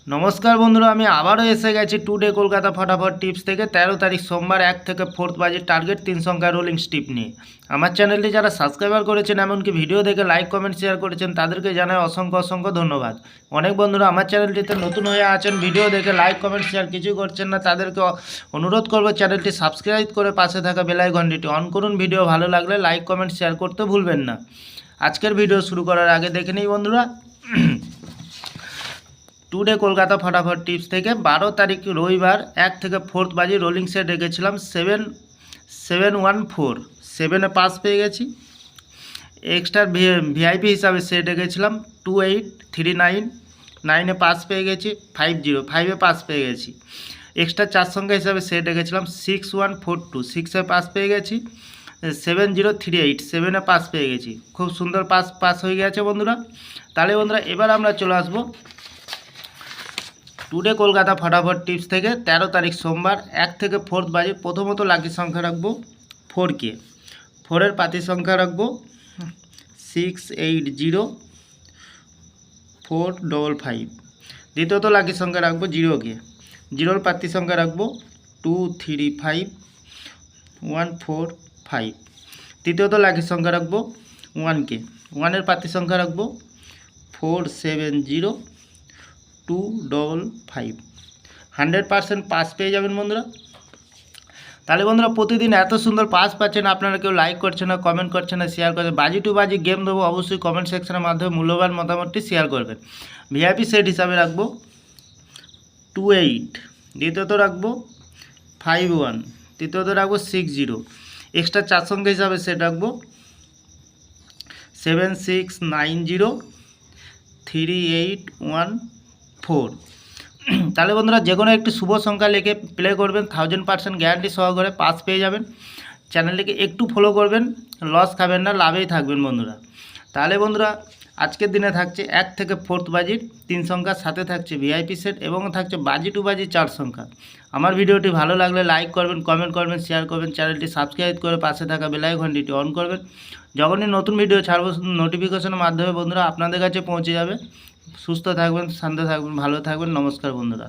नमस्कार बंधुरा আমি আবারও এসে গেছি টুডে কলকাতা फटाफट টিপস থেকে 13 তারিখ সোমবার 1 থেকে 4 বাজে টার্গেট 3 সংখ্যা রোলিং স্টিপ নিয়ে আমার চ্যানেলটি যারা সাবস্ক্রাইবার করেছেন এমনকি ভিডিও দেখে লাইক কমেন্ট শেয়ার করেছেন তাদেরকে জানাই অসংখ্য ধন্যবাদ। অনেক বন্ধুরা আমার চ্যানেলটিতে নতুন হয়ে আছেন, ভিডিও দেখে লাইক কমেন্ট শেয়ার কিছু করছেন না, তাদেরকে অনুরোধ করব চ্যানেলটি সাবস্ক্রাইব করে পাশে থাকা বেল আইকনটি অন করুন। ভিডিও ভালো লাগলে লাইক কমেন্ট শেয়ার করতে ভুলবেন না। আজকের ভিডিও শুরু করার আগে দেখে নিই বন্ধুরা টুডে কলকাতা फटाफट টিপস থেকে 12 তারিখ রবিবার 1 থেকে 4 বাজে রোলিং সেট রেখেছিলাম 7714 7-এ পাস পেয়ে গেছি। এক্সট্রা ভিআইপি হিসাবে সেট রেখেছিলাম 2839 9-এ পাস পেয়ে গেছি। 5-0 পাস পেয়ে গেছি। এক্সট্রা 4 সংখ্যা হিসাবে সেট রেখেছিলাম 6142 6-এ পাস পেয়ে গেছি। 7038 7-এ পাস পেয়ে গেছি। খুব সুন্দর পাস হয়ে গেছে বন্ধুরা। তাহলে বন্ধুরা এবার আমরা চলে আসবো টুডে কলকাতা फटाफट টিপস থেকে 13 তারিখ সোমবার 1 থেকে 4 বাজে প্রথমত লাকি সংখ্যা রাখবো 4 কে, 4-এর পাতি সংখ্যা রাখবো 680455। দ্বিতীয়ত লাকি সংখ্যা রাখবো 0 কে, 0-এর পাতি সংখ্যা রাখবো 235145। তৃতীয়ত লাকি সংখ্যা রাখবো 1 কে, 1-এর পাতি সংখ্যা রাখবো 470255। 100% পাস পেয়ে যাবেন বন্ধুরা। তাহলে বন্ধুরা প্রতিদিন এত সুন্দর পাস পাচ্ছেন, আপনারা কেউ লাইক করছেন না, কমেন্ট করছেন না, শেয়ার করছেন। বাজি টু বাজি গেম দেবো, অবশ্যই কমেন্ট সেকশনের মাধ্যমে মূল্যবান মতামতটি শেয়ার করবেন। ভিআইপি সেট হিসাবে রাখবো 28, দ্বিতীয়ত রাখবো 51, তৃতীয়ত রাখবো 60। এক্সট্রা 4 সংখ্যা হিসাবে সেট রাখবো 76903814। তাহলে বন্ধুরা যে কোনো একটি শুভ সংখ্যা লিখে প্লে করবেন, 1000% গ্যারান্টি সহকারে পাস পেয়ে যাবেন। চ্যানেলটিকে একটু ফলো করবেন, লস খাবেন না, লাভেই থাকবেন বন্ধুরা। তাহলে বন্ধুরা আজকের দিনে থাকছে 1 থেকে 4 বাজির 3 সংখ্যার সাথে থাকছে ভিআইপি সেট এবং থাকছে বাজি টু বাজি 4 সংখ্যা। আমার ভিডিওটি ভালো লাগলে লাইক করবেন, কমেন্ট করবেন, শেয়ার করবেন, চ্যানেলটি সাবস্ক্রাইব করে পাশে থাকা বেল আইকনটি অন করবেন। যখনই নতুন ভিডিও ছাড়বো নোটিফিকেশনের মাধ্যমে বন্ধুরা আপনাদের কাছে পৌঁছে যাবে। সুস্থ থাকবেন, শান্ত থাকবেন, ভালো থাকবেন। নমস্কার বন্ধুরা।